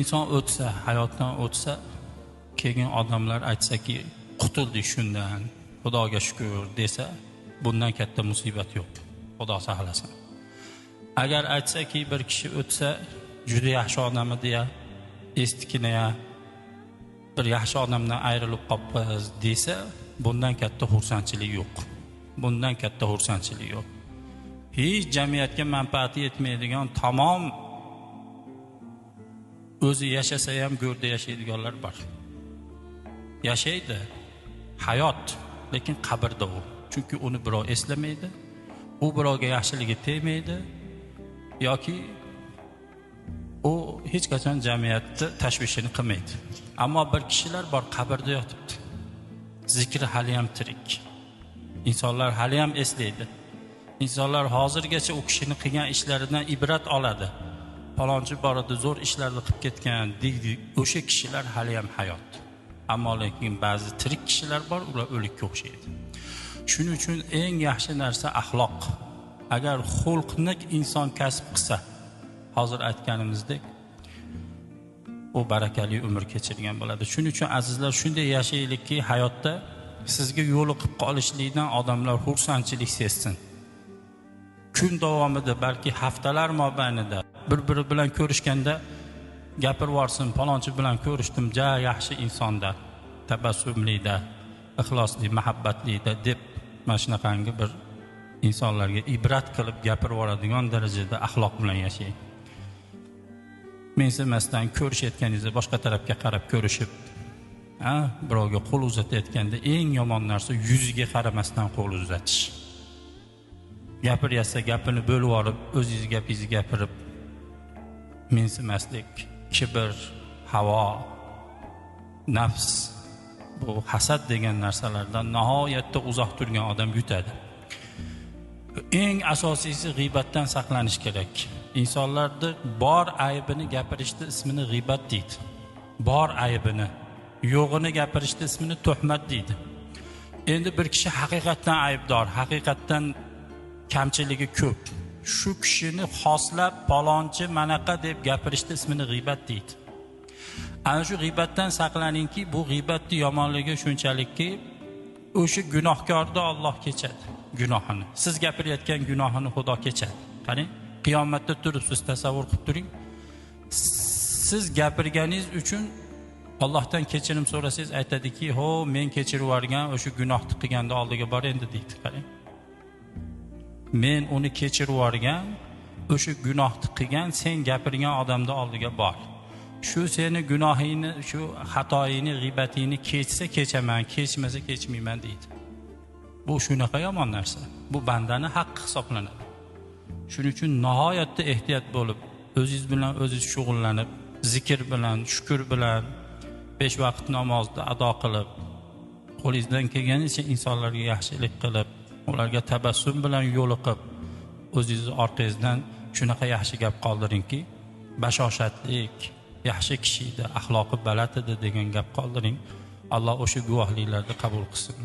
İnson o'tsa, hayotdan o'tsa, keyin odamlar aytsaki, qutuldik shundan, Xudoga shukr desa, bundan katta musibat yo'q. Xudo saqlasin. Agar aytsaki bir kishi o'tsa, juda yaxshi odam edi ya, estikina ya, bir yaxshi odamdan ayrilib qolibmiz desa, bundan katta xursandchilik yo'q. Bundan katta xursandchilik yo'q. Hech jamiyatga manfaati yetmaydigan tamom o'zi yashasa ham go'rda yashaydiganlar bor. Yashaydi, hayot, lekin qabrda u. Chunki uni birov eslamaydi, u birovga yaxshiligi tegmaydi yoki u hech qachon jamiyatni tashvishini qilmaydi. Ammo bir kishilar bor, qabrda yotibdi. Zikri hali ham tirik. İnsanlar hali ham eslaydi. İnsanlar hozirgacha u kishining qilgan ishlaridan ibrat oladi. Falonchi bor edi, zo'r ishlarni qilib ketgan deydi. O'sha kishilar hali ham hayot. Ammo lekin ba'zi tirik kishilar bor, ular o'likka o'xshaydi. Shuning uchun eng yaxshi narsa axloq. Agar xulqni inson kasb qilsa, hozir aytganimizdek, u barakali umr kechirgan bo'ladi. Shuning uchun azizlar, shunday yashaylikki, hayotda sizga yo'liqib qolishlikdan odamlar xursandchilik sezsin. Kun davomida, balki haftalar mobaynida bir-biri bilan ko'rishganda gapirib yorsin, falonchi bilan ko'rishdim, ja yaxshi insonda, tabassumlida, ixlosli, muhabbatlida deb mana shunaqangi bir insonlarga ibrat qilib gapirib yoradigan darajada axloq bilan yashang. Mensimasdan ko'rishayotganingizda boshqa tarafga qarab ko'rishib, birovga qo'l uzatayotganda eng yomon narsa yuziga qaramasdan qo'l uzatish. Gapiryapsa gapini bo'lib yorib, o'zingiz gapingizni gapirib, mensimaslik, kibr, havo, nafs, bu hasad degan narsalardan nihoyatda uzoq turgan odam yutadi. Eng asosiysi g'iybatdan saqlanish kerak. İnsanlarda bor aybini gapirishni ismini g'iybat deydi. Bor aybini, yo'g'ini gapirishni ismini tuhmat deydi. Endi bir kishi haqiqatdan aybdor, haqiqatdan kamchiligi ko'p. Shu kishini xoslab palonchi manaqa deb gapirishni ismini g'iybat deydi. Ana shu g'iybatdan saqlaningki, bu g'iybatning yomonligi shunchalikki, o'sha gunohkorda Alloh kechadi gunohini. Siz gapirayotgan gunohini Xudo kechadi. Qarang, qiyomatda turib siz tasavvur qilib turing. Siz gapirganingiz uchun Allohdan kechirim so'rasangiz aytadiki, "Ho, men kechirib yuborgan, o'sha gunohni qilganda oldiga bor endi" deydi. Qarang. Men uni kechirib yuborgan, o'sha gunohni qilgan sen gapirgan odamda oldiga bor. Shu seni gunohingni, shu xatoyingni, g'iybatingni kechsa kechaman, kechmasa kechmayman deydi. Bu shunaqa yomon narsa. Bu bandaning haqqi hisoblanadi. Shuning uchun nihoyatda ehtiyot bo'lib, o'zingiz bilan o'zingiz shug'ullanib, zikr bilan, shukr bilan 5 vaqt namozni ado qilib, qo'lingizdan kelganicha insonlarga yaxshilik qilib, ularga tabassum bilan yo'liqib, o'zingizni orqangizdan shunaqa yaxshi gap qoldiringki, bashoshatlik, yaxshi kishida axloqi baland edi degan gap qoldiring. Alloh o'sha guvohliklarni qabul qilsin.